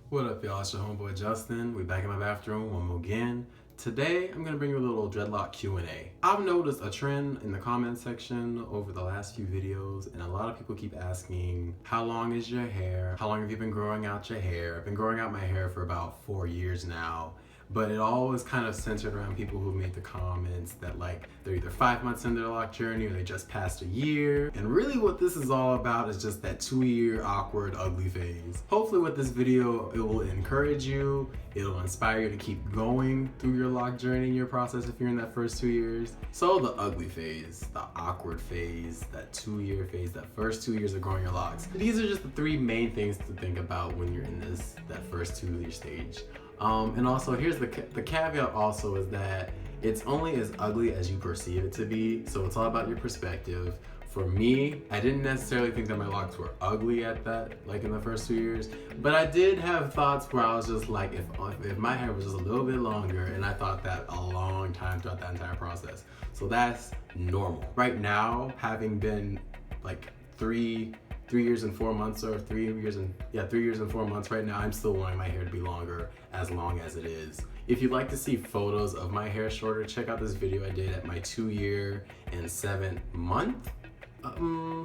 What up, y'all? It's your homeboy Justin. We back in my bathroom one more again. Today, I'm gonna bring you a little dreadlock Q&A. I've noticed a trend in the comment section over the last few videos, and a lot of people keep asking, how long is your hair? How long have you been growing out your hair? I've been growing out my hair for about 4 years now. But it always kind of centered around people who made the comments that like they're either 5 months in their lock journey or they just passed a year. And really what this is all about is just that 2-year awkward, ugly phase. Hopefully with this video, it will encourage you, it'll inspire you to keep going through your lock journey, your process if you're in that first 2 years. So the ugly phase, the awkward phase, that 2-year phase, that first 2 years of growing your locks. These are just the 3 main things to think about when you're in that first 2-year stage. And also here's the caveat also is that it's only as ugly as you perceive it to be, so it's all about your perspective. For me, I didn't necessarily think that my locks were ugly at that, like in the first 2 years, but I did have thoughts where I was just like, if my hair was just a little bit longer, and I thought that a long time throughout that entire process. So that's normal. Right now, having been like 3 years and 4 months, or 3 years and 4 months right now, I'm still wanting my hair to be longer, as long as it is. If you'd like to see photos of my hair shorter, check out this video I did at my 2-year and 7-month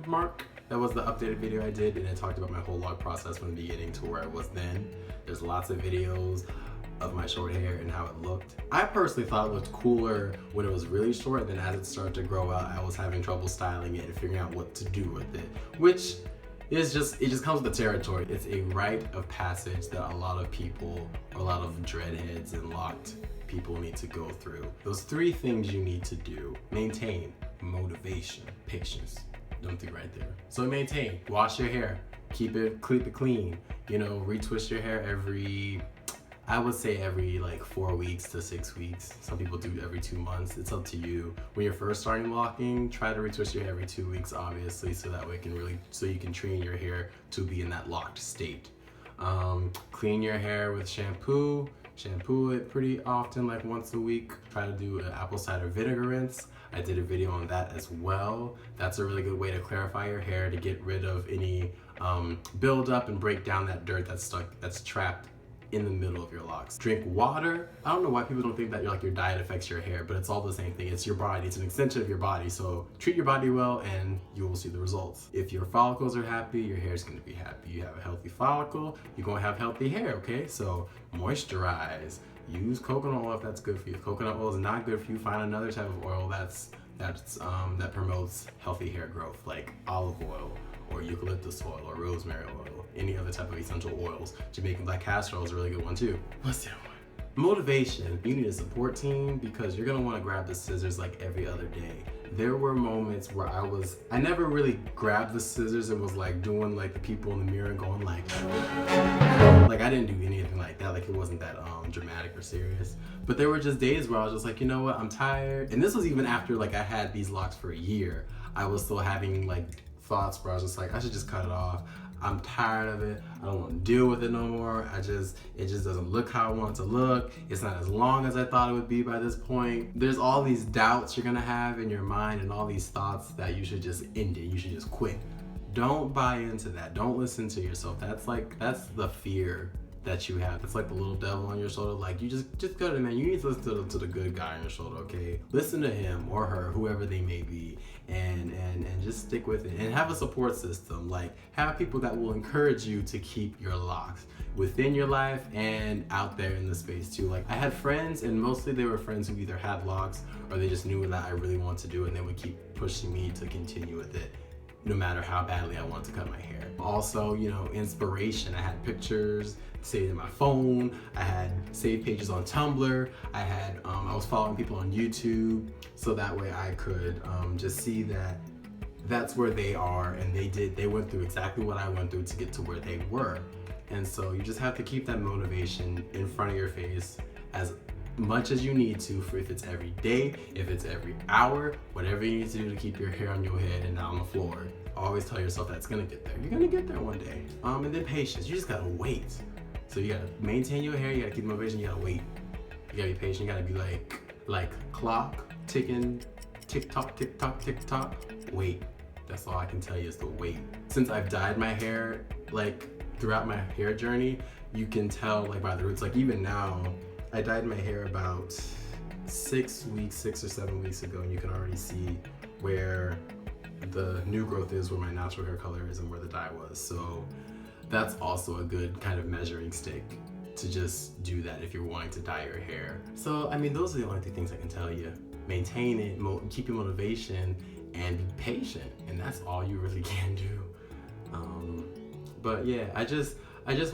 mark. That was the updated video I did, and it talked about my whole lock process from the beginning to where I was then. There's lots of videos of my short hair and how it looked. I personally thought it looked cooler when it was really short, and then as it started to grow out, I was having trouble styling it and figuring out what to do with it, which it just comes with the territory. It's a rite of passage that a lot of people, or a lot of dreadheads and locked people need to go through. Those 3 things you need to do: maintain, motivation, patience. Them 3 right there. So maintain, wash your hair, keep it clean, retwist your hair I would say every like 4 weeks to 6 weeks. Some people do every 2 months. It's up to you. When you're first starting locking, try to retwist your hair every 2 weeks, obviously, so that way you can train your hair to be in that locked state. Clean your hair with shampoo. Shampoo it pretty often, like once a week. Try to do an apple cider vinegar rinse. I did a video on that as well. That's a really good way to clarify your hair, to get rid of any buildup and break down that dirt that's trapped in the middle of your locks. Drink water. I don't know why people don't think that your diet affects your hair, but it's all the same thing. It's your body. It's an extension of your body. So treat your body well and you will see the results. If your follicles are happy, your hair is going to be happy. You have a healthy follicle, you're going to have healthy hair, okay? So moisturize. Use coconut oil if that's good for you. If coconut oil is not good for you, find another type of oil that promotes healthy hair growth, like olive oil, or eucalyptus oil, or rosemary oil, any other type of essential oils. Jamaican black castor oil is a really good one too. What's the other one? Motivation. You need a support team because you're gonna wanna grab the scissors like every other day. There were moments where I never really grabbed the scissors and was like doing like the people in the mirror going like I didn't do anything like that. Like it wasn't that dramatic or serious. But there were just days where I was just like, you know what, I'm tired. And this was even after like I had these locks for a year. I was still having like thoughts where I was just like, I should just cut it off. I'm tired of it. I don't want to deal with it no more. It just doesn't look how I want it to look. It's not as long as I thought it would be by this point. There's all these doubts you're gonna have in your mind and all these thoughts that you should just end it. You should just quit. Don't buy into that. Don't listen to yourself. That's the fear that you have. It's like the little devil on your shoulder. Like you just go to, man, you need to listen to the good guy on your shoulder, okay? Listen to him or her, whoever they may be, and just stick with it. And have a support system. Like have people that will encourage you to keep your locks within your life and out there in the space too. Like I had friends, and mostly they were friends who either had locks or they just knew that I really wanted to do it, and they would keep pushing me to continue with it, no matter how badly I want to cut my hair. Also, inspiration. I had pictures saved in my phone. I had saved pages on Tumblr. I was following people on YouTube, so that way I could just see that that's where they are, and they went through exactly what I went through to get to where they were. And so you just have to keep that motivation in front of your face as much as you need to, for if it's every day, if it's every hour, whatever you need to do to keep your hair on your head and not on the floor. Always tell yourself that it's gonna get there. You're gonna get there one day. And then patience. You just gotta wait. So you gotta maintain your hair, you gotta keep the motivation, you gotta wait. You gotta be patient, you gotta be like clock ticking, tick tock, tick tock, tick tock. Wait. That's all I can tell you is to wait. Since I've dyed my hair like throughout my hair journey, you can tell like by the roots. Like even now, I dyed my hair about 6 or 7 weeks ago, and you can already see where the new growth is, where my natural hair color is, and where the dye was. So that's also a good kind of measuring stick to just do that if you're wanting to dye your hair. So I mean, those are the only two things I can tell you. Maintain it, keep your motivation, and be patient, and that's all you really can do. But yeah, I just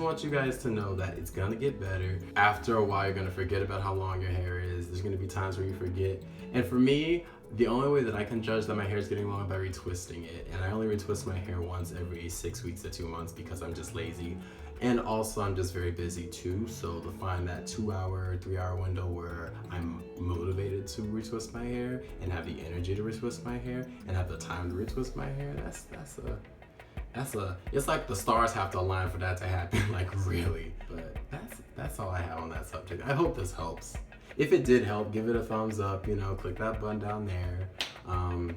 want you guys to know that it's gonna get better. After a while, you're gonna forget about how long your hair is. There's gonna be times where you forget. And for me, the only way that I can judge that my hair is getting long is by retwisting it. And I only retwist my hair once every 6 weeks to 2 months because I'm just lazy. And also I'm just very busy too. So to find that 2-hour, 3-hour window where I'm motivated to retwist my hair and have the energy to retwist my hair and have the time to retwist my hair, it's like the stars have to align for that to happen, like really. But that's all I have on that subject. I hope this helps. If it did help, give it a thumbs up, you know, click that button down there.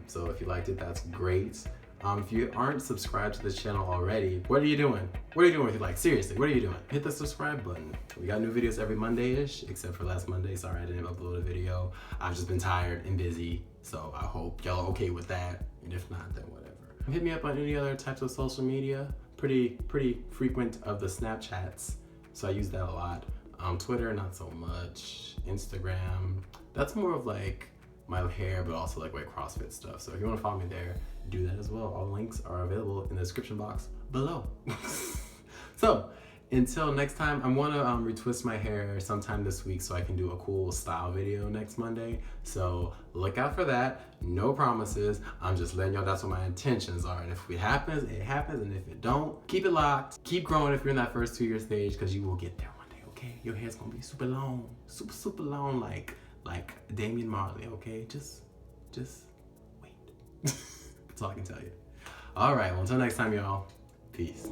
So if you liked it, that's great. If you aren't subscribed to this channel already, what are you doing? What are you doing with your life? Seriously, what are you doing? Hit the subscribe button. We got new videos every Monday-ish, except for last Monday. Sorry I didn't upload a video. I've just been tired and busy, so I hope y'all are okay with that. And if not, then whatever. Hit me up on any other types of social media. Pretty frequent of the Snapchats, so I use that a lot. Twitter, not so much. Instagram, that's more of like my hair, but also like my CrossFit stuff. So if you want to follow me there, do that as well. All links are available in the description box below. So until next time, I want to retwist my hair sometime this week so I can do a cool style video next Monday. So look out for that. No promises. I'm just letting y'all that's what my intentions are. And if it happens, it happens. And if it don't, keep it locked. Keep growing if you're in that first 2-year stage, because you will get there one day, okay? Your hair's gonna be super long, super long, like Damian Marley, okay? Just wait. That's all I can tell you. All right, well, until next time, y'all. Peace.